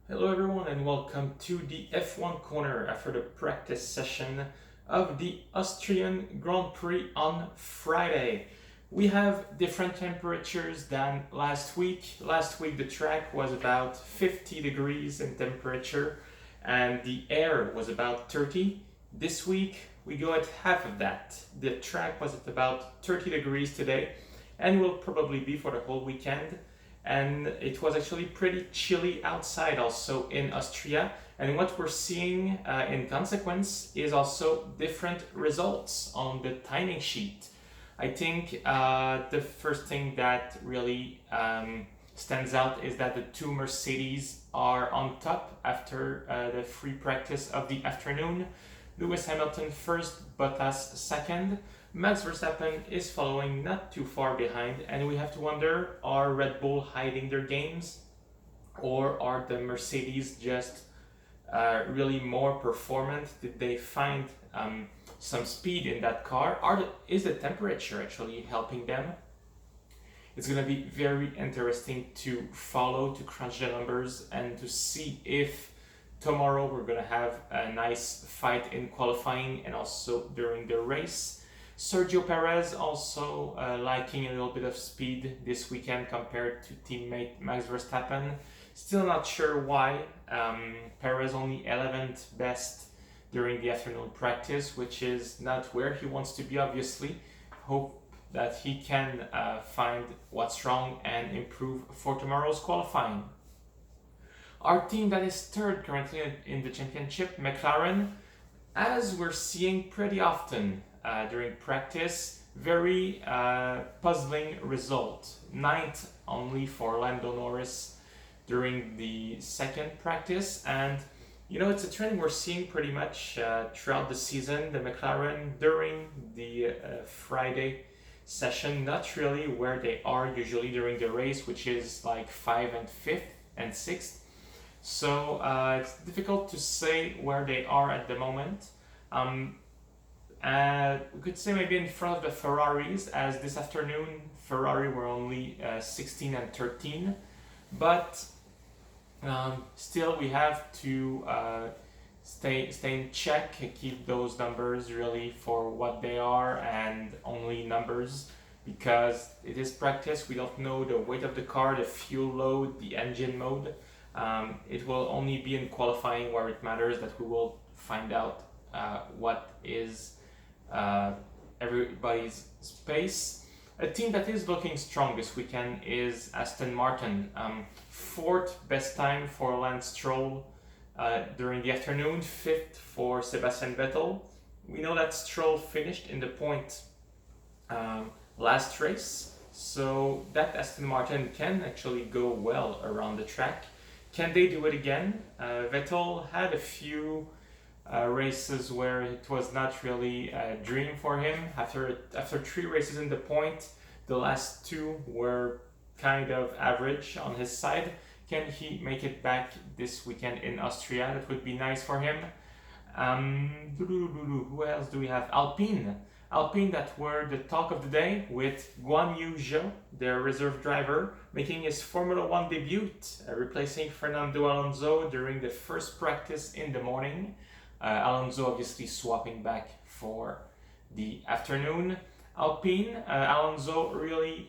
Hello everyone and welcome to the F1 corner after the practice session of the Austrian Grand Prix on Friday. We have different temperatures than last week. Last week the track was about 50 degrees in temperature and the air was about 30. This week we go at half of that. The track was at about 30 degrees today and will probably be for the whole weekend, and it was actually pretty chilly outside also in Austria. And what we're seeing in consequence is also different results on the timing sheet. I think the first thing that really stands out is that the two Mercedes are on top after the free practice of the afternoon. Lewis Hamilton first, Bottas second. Max Verstappen is following not too far behind, and we have to wonder, are Red Bull hiding their games, or are the Mercedes just really more performant? Did they find some speed in that car? Is the temperature actually helping them? It's going to be very interesting to follow, to crunch the numbers, and to see if tomorrow we're going to have a nice fight in qualifying and also during the race. Sergio Perez also liking a little bit of speed this weekend compared to teammate Max Verstappen. Still not sure why. Perez only 11th best during the afternoon practice, which is not where he wants to be, obviously. Hope that he can find what's wrong and improve for tomorrow's qualifying. Our team that is third currently in the championship, McLaren, as we're seeing pretty often during practice, very puzzling result. Ninth only for Lando Norris during the second practice, and it's a trend we're seeing pretty much throughout the season. The McLaren during the Friday session, not really where they are usually during the race, which is like 5th and 5th and 6th. So it's difficult to say where they are at the moment. We could say maybe in front of the Ferraris, as this afternoon Ferrari were only 16 and 13, but still we have to stay in check, keep those numbers really for what they are and only numbers, because it is practice. We don't know the weight of the car, the fuel load, the engine mode. It will only be in qualifying where it matters that we will find out what is everybody's space. A team that is looking strong this weekend is Aston Martin. Fourth best time for Lance Stroll during the afternoon, fifth for Sebastian Vettel. We know that Stroll finished in the point last race, so that Aston Martin can actually go well around the track. Can they do it again? Vettel had a few races where it was not really a dream for him. After 3 races in the point, the last 2 were kind of average on his side. Can he make it back this weekend in Austria? That would be nice for him. Who else do we have? Alpine that were the talk of the day, with Guan Yu Zhou, their reserve driver, making his Formula 1 debut, replacing Fernando Alonso during the first practice in the morning. Alonso obviously swapping back for the afternoon. Alpine, Alonso really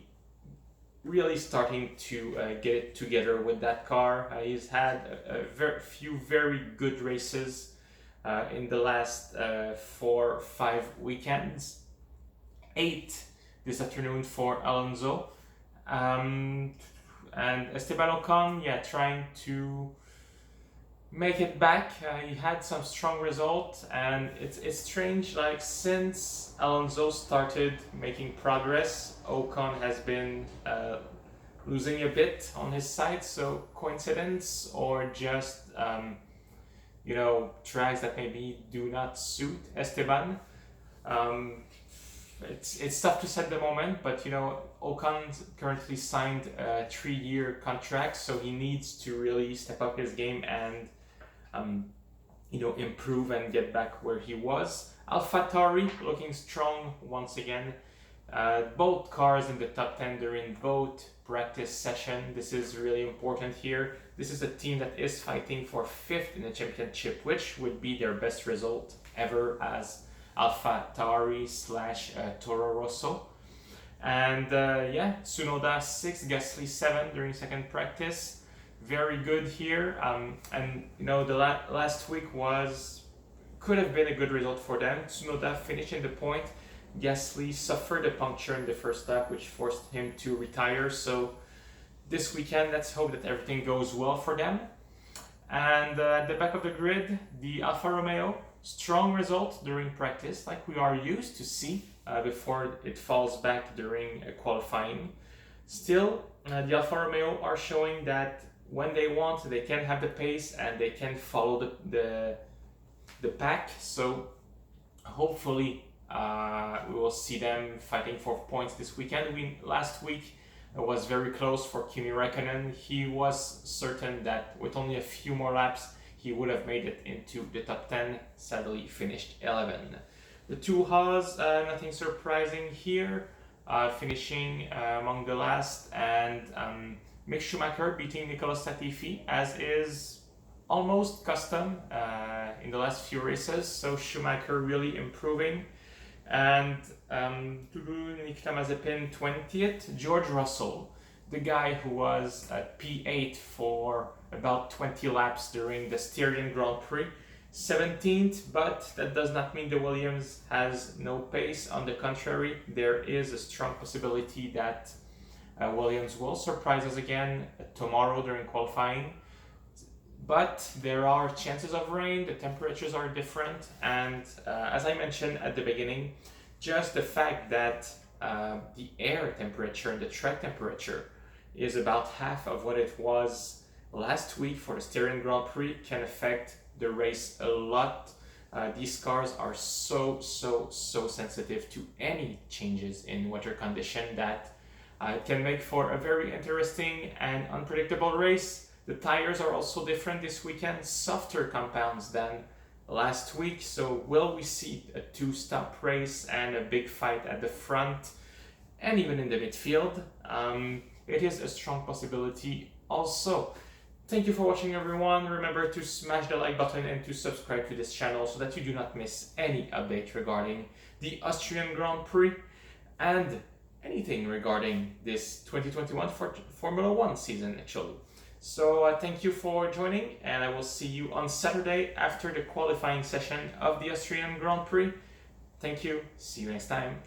starting to get it together with that car. He's had a few very good races in the last 4-5 weekends. 8 this afternoon for Alonso. And Esteban Ocon, trying to make it back. He had some strong results, and it's strange, like since Alonso started making progress, Ocon has been losing a bit on his side. So coincidence, or just tracks that maybe do not suit Esteban? It's tough to say at the moment, but Ocon currently signed a 3-year contract, so he needs to really step up his game and improve and get back where he was. AlphaTauri looking strong once again. Both cars in the top 10 during both practice session. This is really important here. This is a team that is fighting for 5th in the championship, which would be their best result ever as Alpha Tauri / Toro Rosso. And Tsunoda 6, Gasly 7 during second practice. Very good here. And the last week could have been a good result for them. Tsunoda finishing the point. Gasly suffered a puncture in the first lap, which forced him to retire. So this weekend, let's hope that everything goes well for them. And at the back of the grid, the Alfa Romeo, strong result during practice, like we are used to see before it falls back during qualifying. Still, the Alfa Romeo are showing that when they want, they can have the pace and they can follow the pack. So hopefully we will see them fighting for points this weekend. Last week was very close for Kimi Räikkönen. He was certain that with only a few more laps he would have made it into the top 10. Sadly, he finished 11. The two Haas, nothing surprising here, finishing among the last, and Mick Schumacher beating Nicolas Latifi, as is almost custom in the last few races. So Schumacher really improving. And Nikita Mazepin 20th. George Russell, the guy who was at P8 for about 20 laps during the Austrian Grand Prix, 17th, but that does not mean the Williams has no pace. On the contrary, there is a strong possibility that Williams will surprise us again tomorrow during qualifying. But there are chances of rain, the temperatures are different, and as I mentioned at the beginning, just the fact that the air temperature and the track temperature is about half of what it was last week for the Austrian Grand Prix can affect the race a lot. These cars are so sensitive to any changes in weather condition that it can make for a very interesting and unpredictable race. The tires are also different this weekend, softer compounds than last week. So will we see a 2-stop race and a big fight at the front and even in the midfield? It is a strong possibility also. Thank you for watching, everyone. Remember to smash the like button and to subscribe to this channel so that you do not miss any update regarding the Austrian Grand Prix and anything regarding this 2021 Formula 1 season, actually. So thank you for joining, and I will see you on Saturday after the qualifying session of the Austrian Grand Prix. Thank you. See you next time.